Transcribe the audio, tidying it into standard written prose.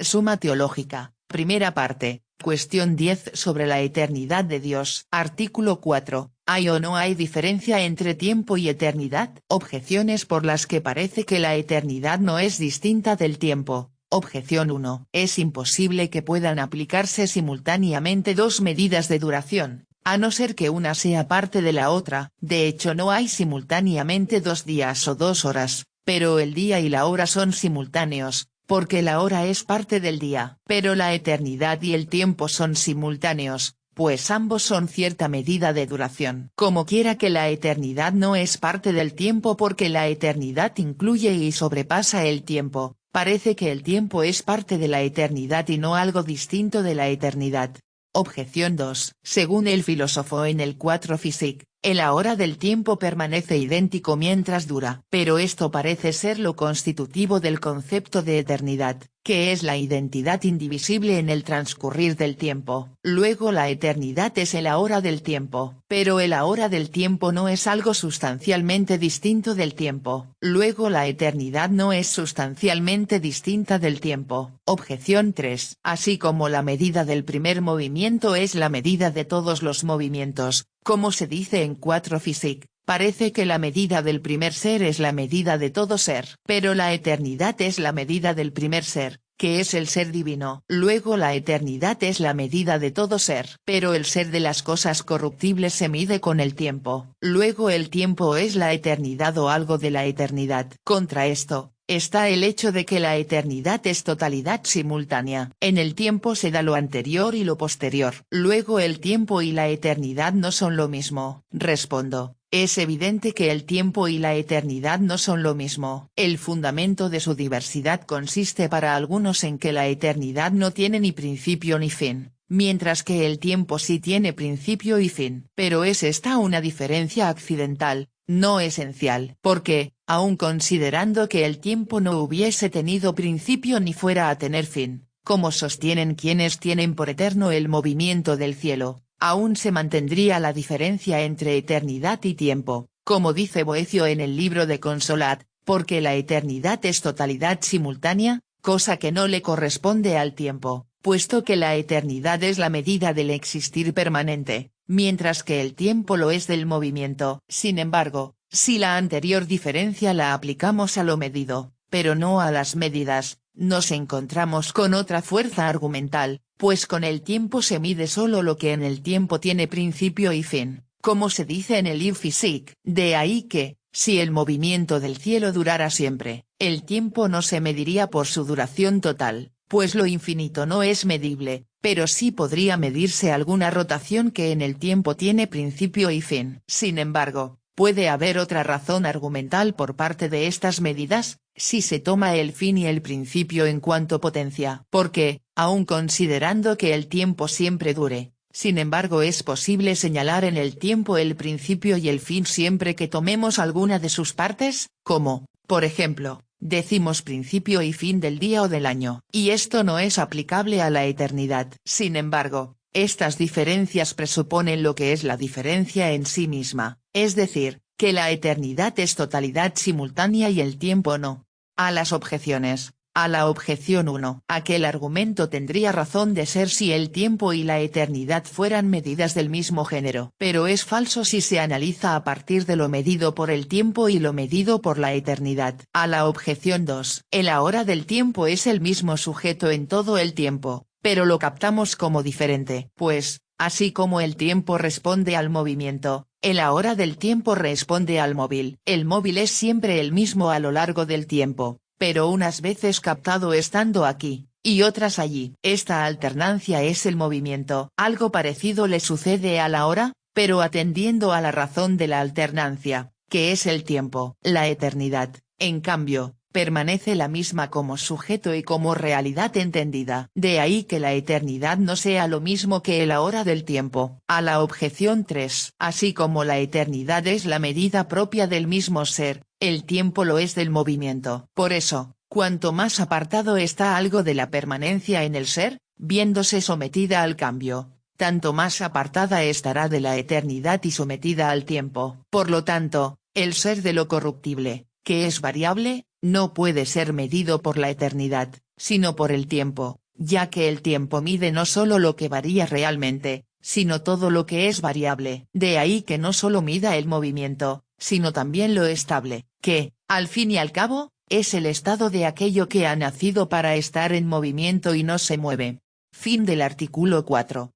Suma Teológica, primera parte, cuestión 10 sobre la eternidad de Dios. Artículo 4. ¿Hay o no hay diferencia entre tiempo y eternidad? Objeciones por las que parece que la eternidad no es distinta del tiempo. Objeción 1. Es imposible que puedan aplicarse simultáneamente dos medidas de duración, a no ser que una sea parte de la otra. De hecho, no hay simultáneamente 2 días o 2 horas, pero el día y la hora son simultáneos, porque la hora es parte del día. Pero la eternidad y el tiempo son simultáneos, pues ambos son cierta medida de duración. Como quiera que la eternidad no es parte del tiempo porque la eternidad incluye y sobrepasa el tiempo, parece que el tiempo es parte de la eternidad y no algo distinto de la eternidad. Objeción 2. Según el filósofo en el 4 Physique, el ahora del tiempo permanece idéntico mientras dura. Pero esto parece ser lo constitutivo del concepto de eternidad, que es la identidad indivisible en el transcurrir del tiempo. Luego la eternidad es el ahora del tiempo, pero el ahora del tiempo no es algo sustancialmente distinto del tiempo. Luego la eternidad no es sustancialmente distinta del tiempo. Objeción 3. Así como la medida del primer movimiento es la medida de todos los movimientos, como se dice en 4 Physique, parece que la medida del primer ser es la medida de todo ser. Pero la eternidad es la medida del primer ser, que es el ser divino. Luego la eternidad es la medida de todo ser. Pero el ser de las cosas corruptibles se mide con el tiempo. Luego el tiempo es la eternidad o algo de la eternidad. Contra esto, está el hecho de que la eternidad es totalidad simultánea. En el tiempo se da lo anterior y lo posterior. Luego el tiempo y la eternidad no son lo mismo. Respondo. Es evidente que el tiempo y la eternidad no son lo mismo. El fundamento de su diversidad consiste para algunos en que la eternidad no tiene ni principio ni fin, mientras que el tiempo sí tiene principio y fin. Pero es esta una diferencia accidental, no esencial. Porque, aun considerando que el tiempo no hubiese tenido principio ni fuera a tener fin, como sostienen quienes tienen por eterno el movimiento del cielo, aún se mantendría la diferencia entre eternidad y tiempo, como dice Boecio en el libro de Consolat, porque la eternidad es totalidad simultánea, cosa que no le corresponde al tiempo, puesto que la eternidad es la medida del existir permanente, mientras que el tiempo lo es del movimiento. Sin embargo, si la anterior diferencia la aplicamos a lo medido, pero no a las medidas, nos encontramos con otra fuerza argumental, pues con el tiempo se mide solo lo que en el tiempo tiene principio y fin, como se dice en el Livre Physique. De ahí que, si el movimiento del cielo durara siempre, el tiempo no se mediría por su duración total, pues lo infinito no es medible, pero sí podría medirse alguna rotación que en el tiempo tiene principio y fin. Sin embargo, puede haber otra razón argumental por parte de estas medidas, si se toma el fin y el principio en cuanto potencia. Porque, aun considerando que el tiempo siempre dure, sin embargo es posible señalar en el tiempo el principio y el fin siempre que tomemos alguna de sus partes, como, por ejemplo, decimos principio y fin del día o del año. Y esto no es aplicable a la eternidad. Sin embargo, estas diferencias presuponen lo que es la diferencia en sí misma, es decir, que la eternidad es totalidad simultánea y el tiempo no. A las objeciones. A la objeción 1. Aquel argumento tendría razón de ser si el tiempo y la eternidad fueran medidas del mismo género. Pero es falso si se analiza a partir de lo medido por el tiempo y lo medido por la eternidad. A la objeción 2. El ahora del tiempo es el mismo sujeto en todo el tiempo, pero lo captamos como diferente. Pues, así como el tiempo responde al movimiento, el ahora del tiempo responde al móvil. El móvil es siempre el mismo a lo largo del tiempo, pero unas veces captado estando aquí, y otras allí. Esta alternancia es el movimiento. Algo parecido le sucede a la hora, pero atendiendo a la razón de la alternancia, que es el tiempo. La eternidad, en cambio, permanece la misma como sujeto y como realidad entendida. De ahí que la eternidad no sea lo mismo que el ahora del tiempo. A la objeción 3. Así como la eternidad es la medida propia del mismo ser, el tiempo lo es del movimiento. Por eso, cuanto más apartado está algo de la permanencia en el ser, viéndose sometida al cambio, tanto más apartada estará de la eternidad y sometida al tiempo. Por lo tanto, el ser de lo corruptible, que es variable, no puede ser medido por la eternidad, sino por el tiempo, ya que el tiempo mide no solo lo que varía realmente, sino todo lo que es variable. De ahí que no solo mida el movimiento, sino también lo estable, que, al fin y al cabo, es el estado de aquello que ha nacido para estar en movimiento y no se mueve. Fin del artículo 4.